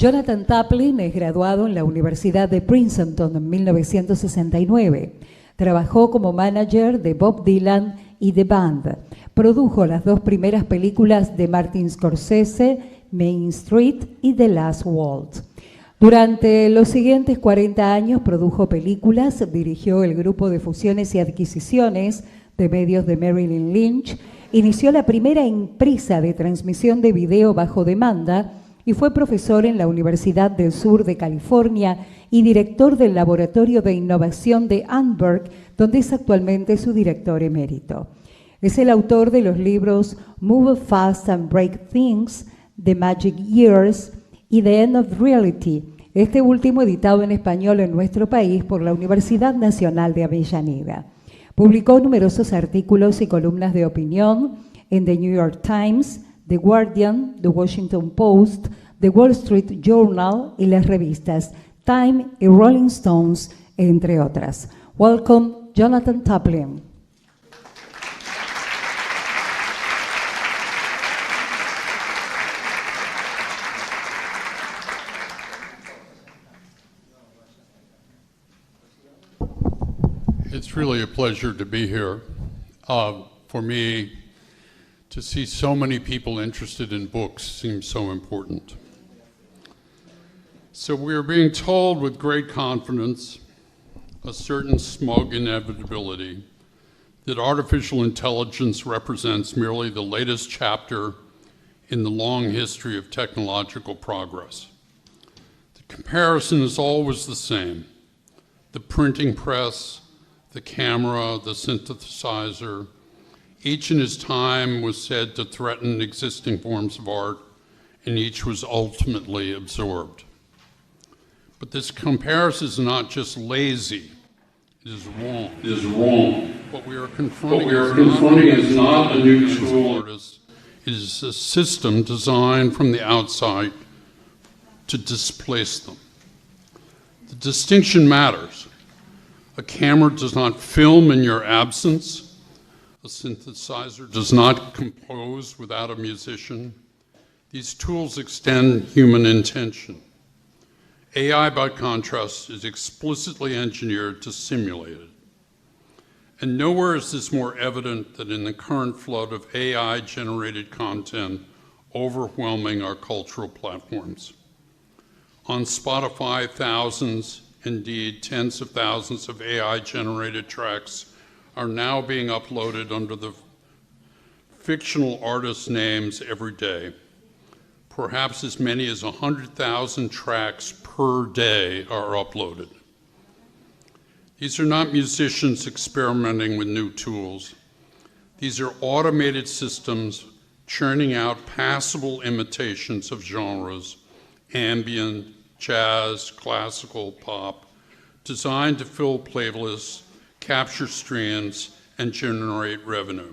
Jonathan Taplin es graduado en la Universidad de Princeton en 1969. Trabajó como manager de Bob Dylan y The Band. Produjo las dos primeras películas de Martin Scorsese, Main Street y The Last Waltz. Durante los siguientes 40 años produjo películas, dirigió el grupo de fusiones y adquisiciones de medios de Marilyn Lynch, inició la primera empresa de transmisión de video bajo demanda y fue profesor en la Universidad del Sur de California y director del Laboratorio de Innovación de Annenberg, donde es actualmente su director emérito. Es el autor de los libros Move Fast and Break Things, The Magic Years y The End of Reality, este último editado en español en nuestro país por la Universidad Nacional de Avellaneda. Publicó numerosos artículos y columnas de opinión en The New York Times, The Guardian, The Washington Post, The Wall Street Journal y las revistas Time y Rolling Stones, entre otras. Welcome, Jonathan Taplin. It's really a pleasure to be here. For me, to see so many people interested in books seems so important. So we are being told with great confidence, a certain smug inevitability, that artificial intelligence represents merely the latest chapter in the long history of technological progress. The comparison is always the same. The printing press, the camera, the synthesizer, each in its time was said to threaten existing forms of art, and each was ultimately absorbed. But this comparison is not just lazy, it is wrong. It is wrong. What we are confronting is not a new tool. Artists. It is a system designed from the outside to displace them. The distinction matters. A camera does not film in your absence. A synthesizer does not compose without a musician. These tools extend human intention. AI, by contrast, is explicitly engineered to simulate it. And nowhere is this more evident than in the current flood of AI-generated content overwhelming our cultural platforms. On Spotify, thousands, indeed tens of thousands of AI-generated tracks are now being uploaded under the fictional artists' names every day. Perhaps as many as 100,000 tracks per day are uploaded. These are not musicians experimenting with new tools. These are automated systems churning out passable imitations of genres, ambient, jazz, classical, pop, designed to fill playlists, capture streams, and generate revenue.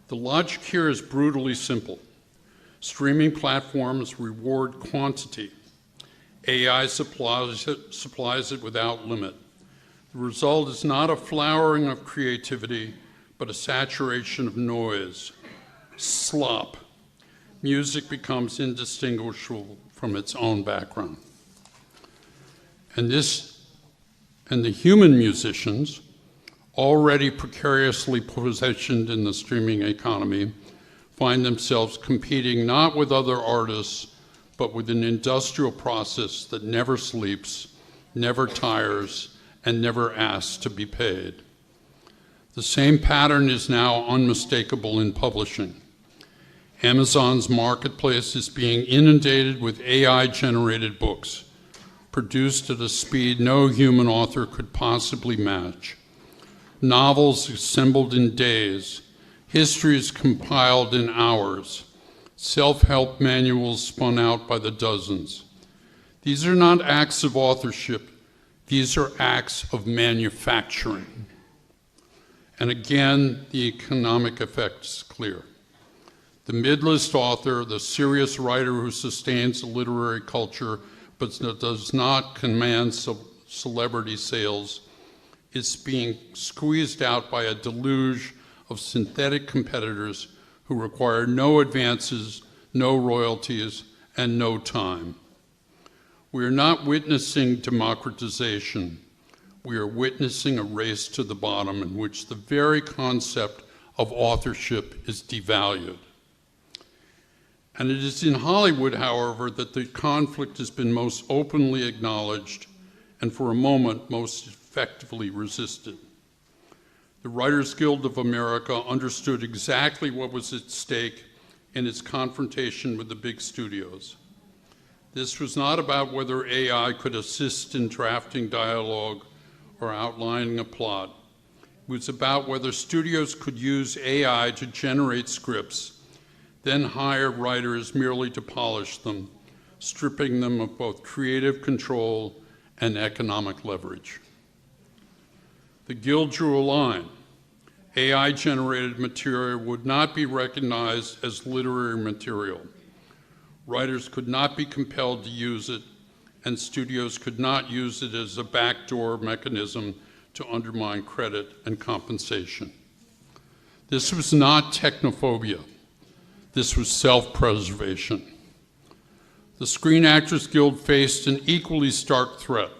The logic here is brutally simple. Streaming platforms reward quantity. AI supplies it without limit. The result is not a flowering of creativity, but a saturation of noise, slop. Music becomes indistinguishable from its own background. And the human musicians, already precariously positioned in the streaming economy, find themselves competing not with other artists, but with an industrial process that never sleeps, never tires, and never asks to be paid. The same pattern is now unmistakable in publishing. Amazon's marketplace is being inundated with AI-generated books, produced at a speed no human author could possibly match. Novels assembled in days, histories compiled in hours, self-help manuals spun out by the dozens. These are not acts of authorship, these are acts of manufacturing. And again, the economic effect is clear. The mid-list author, the serious writer who sustains a literary culture but does not command celebrity sales, is being squeezed out by a deluge of synthetic competitors who require no advances, no royalties, and no time. We are not witnessing democratization. We are witnessing a race to the bottom in which the very concept of authorship is devalued. And it is in Hollywood, however, that the conflict has been most openly acknowledged and for a moment most effectively resisted. The Writers Guild of America understood exactly what was at stake in its confrontation with the big studios. This was not about whether AI could assist in drafting dialogue or outlining a plot. It was about whether studios could use AI to generate scripts, then hire writers merely to polish them, stripping them of both creative control and economic leverage. The Guild drew a line. AI-generated material would not be recognized as literary material. Writers could not be compelled to use it, and studios could not use it as a backdoor mechanism to undermine credit and compensation. This was not technophobia. This was self-preservation. The Screen Actors Guild faced an equally stark threat.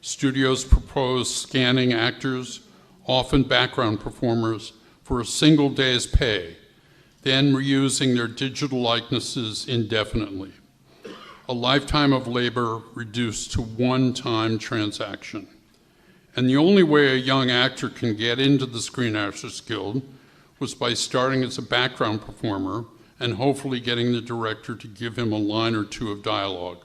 Studios proposed scanning actors, often background performers, for a single day's pay, then reusing their digital likenesses indefinitely. A lifetime of labor reduced to one-time transaction. And the only way a young actor can get into the Screen Actors Guild was by starting as a background performer and hopefully getting the director to give him a line or two of dialogue.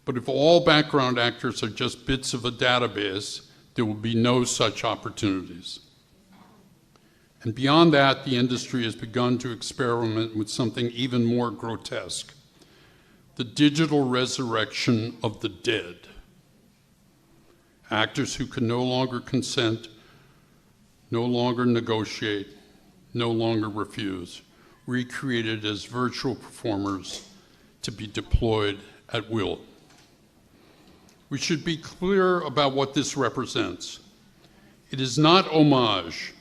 But if all background actors are just bits of a database, there will be no such opportunities. And beyond that, the industry has begun to experiment with something even more grotesque: the digital resurrection of the dead. Actors who can no longer consent, no longer negotiate, no longer refuse, recreated as virtual performers to be deployed at will. We should be clear about what this represents. It is not homage.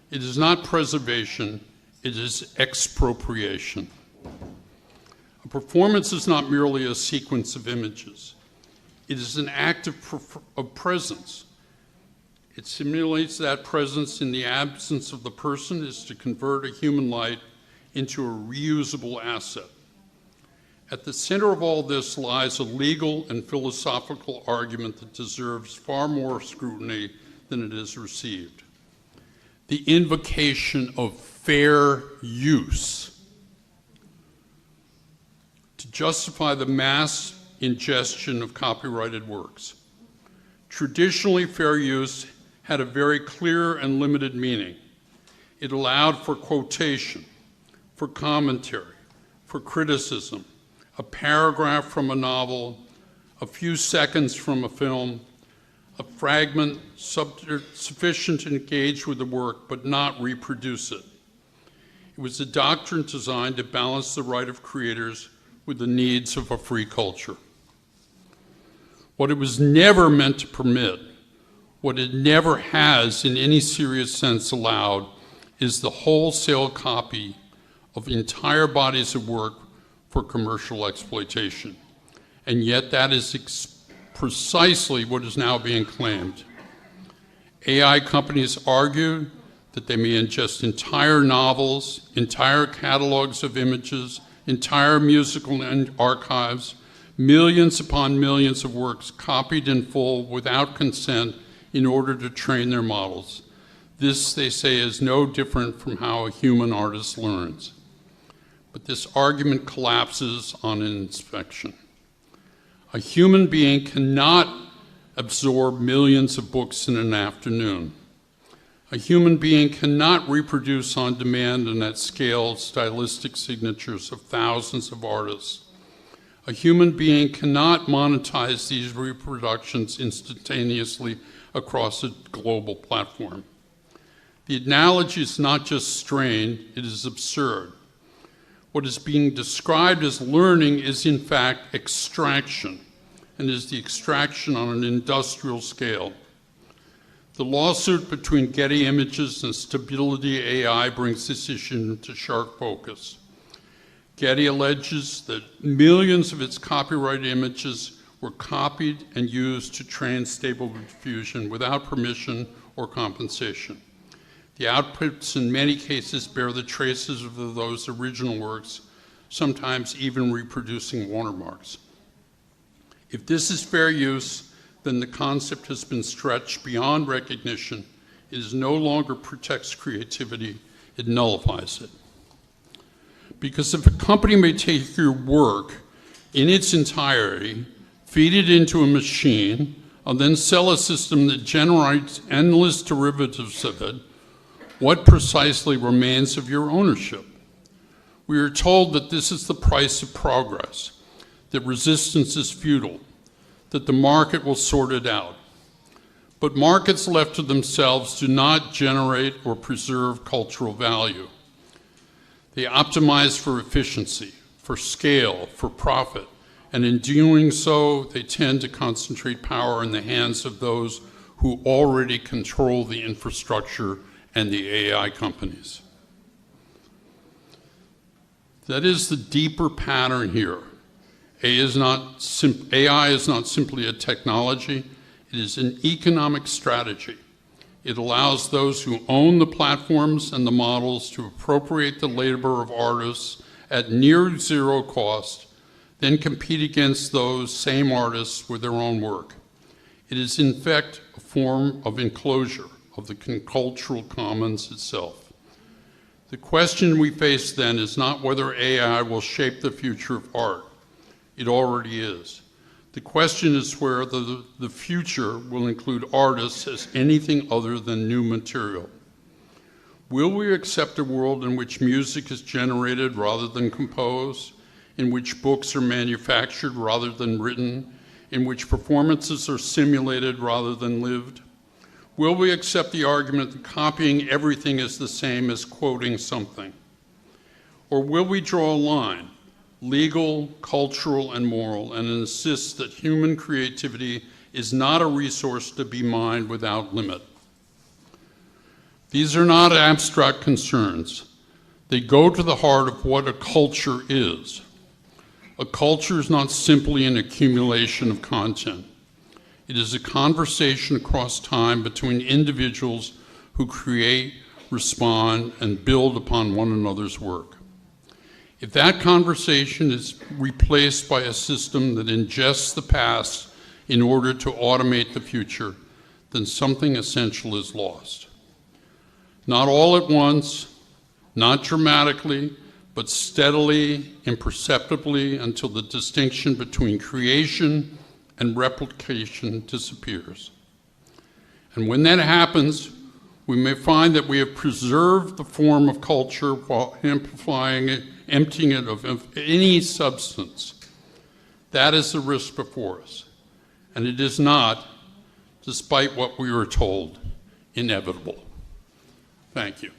It is not preservation. It is expropriation. A performance is not merely a sequence of images. It is an act of presence. It simulates that presence in the absence of the person is to convert a human light into a reusable asset. At the center of all this lies a legal and philosophical argument that deserves far more scrutiny than it has received: the invocation of fair use. To justify the mass ingestion of copyrighted works. Traditionally, fair use had a very clear and limited meaning. It allowed for quotation, for commentary, for criticism, a paragraph from a novel, a few seconds from a film, a fragment sufficient to engage with the work but not reproduce it. It was a doctrine designed to balance the right of creators with the needs of a free culture. What it was never meant to permit, what it never has in any serious sense allowed, is the wholesale copy of entire bodies of work for commercial exploitation. And yet that is precisely what is now being claimed. AI companies argue that they may ingest entire novels, entire catalogs of images, entire musical archives, millions upon millions of works copied in full without consent in order to train their models. This, they say, is no different from how a human artist learns. But this argument collapses on inspection. A human being cannot absorb millions of books in an afternoon. A human being cannot reproduce on demand and at scale stylistic signatures of thousands of artists. A human being cannot monetize these reproductions instantaneously across a global platform. The analogy is not just strained, it is absurd. What is being described as learning is in fact extraction, and is the extraction on an industrial scale. The lawsuit between Getty Images and Stability AI brings this issue into sharp focus. Getty alleges that millions of its copyrighted images were copied and used to train Stable Diffusion without permission or compensation. The outputs in many cases bear the traces of those original works, sometimes even reproducing watermarks. If this is fair use, then the concept has been stretched beyond recognition. It no longer protects creativity, it nullifies it. Because if a company may take your work in its entirety, feed it into a machine, and then sell a system that generates endless derivatives of it, what precisely remains of your ownership? We are told that this is the price of progress, that resistance is futile, that the market will sort it out. But markets left to themselves do not generate or preserve cultural value. They optimize for efficiency, for scale, for profit, and in doing so, they tend to concentrate power in the hands of those who already control the infrastructure and the AI companies. That is the deeper pattern here. AI is not simply a technology, it is an economic strategy. It allows those who own the platforms and the models to appropriate the labor of artists at near zero cost, then compete against those same artists with their own work. It is in fact a form of enclosure of the cultural commons itself. The question we face then is not whether AI will shape the future of art. It already is. The question is whether the future will include artists as anything other than new material. Will we accept a world in which music is generated rather than composed, in which books are manufactured rather than written, in which performances are simulated rather than lived? Will we accept the argument that copying everything is the same as quoting something? Or will we draw a line, legal, cultural, and moral, and insist that human creativity is not a resource to be mined without limit? These are not abstract concerns. They go to the heart of what a culture is. A culture is not simply an accumulation of content. It is a conversation across time between individuals who create, respond, and build upon one another's work. If that conversation is replaced by a system that ingests the past in order to automate the future, then something essential is lost. Not all at once, not dramatically, but steadily, imperceptibly, until the distinction between creation and replication disappears. And when that happens, we may find that we have preserved the form of culture while amplifying it, emptying it of any substance. That is the risk before us. And it is not, despite what we were told, inevitable. Thank you.